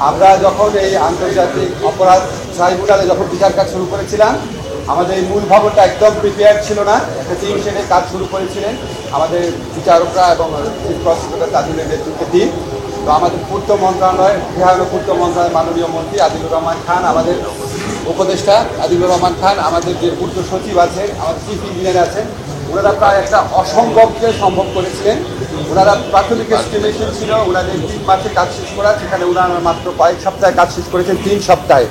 আমরা যখন এই আন্তর্জাতিক অপরাধ ট্রাইব্যুনালে যখন বিচার কাজ শুরু করেছিলাম, আমাদের এই মূল ভবনটা একদম প্রিপেয়ার ছিল না। একটা টিম সেটে কাজ শুরু করেছিলেন আমাদের বিচারকরা এবং চিফ প্রসিকিউটর তাজুলের নেতৃত্বে টিম। তো আমাদের পূর্ত মন্ত্রণালয়, বিহার পূর্ত মন্ত্রণালয়ের মাননীয় মন্ত্রী আদিলুর রহমান খান, আমাদের উপদেষ্টা আদিলুর রহমান খান, আমাদের যে পূর্ত সচিব আছে, আমাদের চিফ ইঞ্জিনিয়ার আছেন, ওনারা প্রায় একটা অসম্ভবকে সম্ভব করেছিলেন। ওনারা প্রাথমিক এস্টিমেশন ছিল ওনাদের 3 মাসে কাজ শেষ করা, সেখানে ওনারা মাত্র কয়েক সপ্তাহে কাজ শেষ করেছেন 3 সপ্তাহে।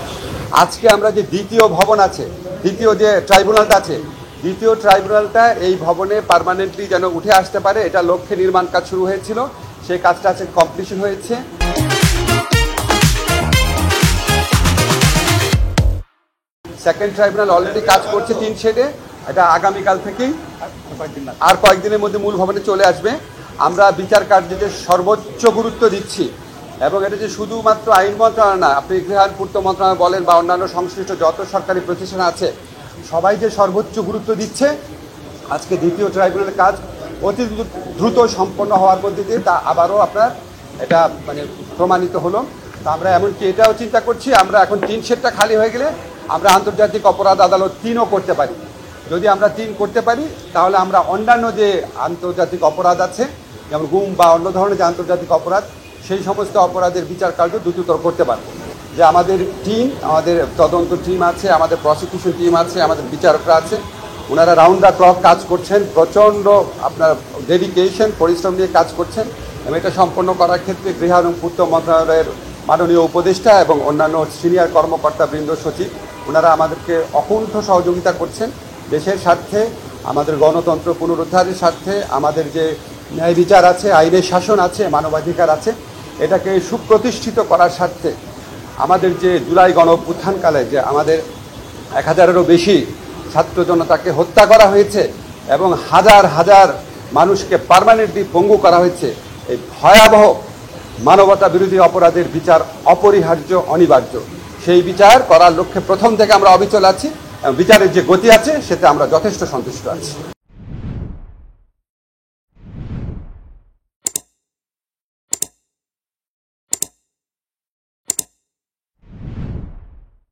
আজকে আমরা যে দ্বিতীয় ভবন আছে, দ্বিতীয় যে ট্রাইব্যুনালটা আছে, দ্বিতীয় ট্রাইব্যুনালটা এই ভবনে পার্মানেন্টলি যেন উঠে আসতে পারে, এটা লক্ষ্যে নির্মাণ কাজ শুরু হয়েছিল। সেই কাজটা আছে কমপ্লিশন হয়েছে। সেকেন্ড ট্রাইব্যুনাল অলরেডি কাজ করছে 3 শেডে। এটা আগামীকাল থেকেই আর কয়েকদিনের মধ্যে মূল ভবনে চলে আসবে। আমরা বিচার কার্যে যে সর্বোচ্চ গুরুত্ব দিচ্ছি, এবং এটা যে শুধুমাত্র আইন মন্ত্রণালয় না, আপনি গৃহায়ণ পূর্ত মন্ত্রণালয় বলেন বা অন্যান্য সংশ্লিষ্ট যত সরকারি প্রতিষ্ঠান আছে, সবাই যে সর্বোচ্চ গুরুত্ব দিচ্ছে, আজকে দ্বিতীয় ট্রাইব্যুনালের কাজ অতি দ্রুত সম্পন্ন হওয়ার মধ্যে দিয়ে তা আবারও আপনার এটা প্রমাণিত হলো। তা আমরা এমনকি এটাও চিন্তা করছি, আমরা এখন 3 শেডটা খালি হয়ে গেলে আমরা আন্তর্জাতিক অপরাধ আদালত 3ও করতে পারি। যদি আমরা 3 করতে পারি, তাহলে আমরা অন্যান্য যে আন্তর্জাতিক অপরাধ আছে, যেমন গুম বা অন্য ধরনের যে আন্তর্জাতিক অপরাধ, সেই সমস্ত অপরাধের বিচার কার্য দ্রুততর করতে পারবো। যে আমাদের টিম, আমাদের তদন্ত টিম আছে, আমাদের প্রসিকিউশন টিম আছে, আমাদের বিচারকরা আছে, ওনারা রাউন্ড দ্য ক্লক কাজ করছেন, প্রচণ্ড আপনার ডেডিকেশন পরিশ্রম নিয়ে কাজ করছেন। এবং এটা সম্পন্ন করার ক্ষেত্রে গৃহায়ণ পূর্ত মন্ত্রণালয়ের মাননীয় উপদেষ্টা এবং অন্যান্য সিনিয়র কর্মকর্তা বৃন্দ, সচিব, ওনারা আমাদেরকে অকুণ্ঠ সহযোগিতা করছেন। দেশের স্বার্থে, আমাদের গণতন্ত্র পুনরুদ্ধারের স্বার্থে, আমাদের যে ন্যায় বিচার আছে, আইনের শাসন আছে, মানবাধিকার আছে, এটাকে সুপ্রতিষ্ঠিত করার স্বার্থে আমাদের যে জুলাই গণ অভ্যুত্থানকালে যে আমাদের 1000-এরও বেশি ছাত্র জনতাকে হত্যা করা হয়েছে এবং হাজার হাজার মানুষকে পার্মানেন্টলি পঙ্গু করা হয়েছে, এই ভয়াবহ মানবতা বিরোধী অপরাধের বিচার অপরিহার্য, অনিবার্য। সেই বিচার করার লক্ষ্যে প্রথম থেকে আমরা অবিচল আছি এবং বিচারের যে গতি আছে সেটা আমরা যথেষ্ট সন্তুষ্ট আছি।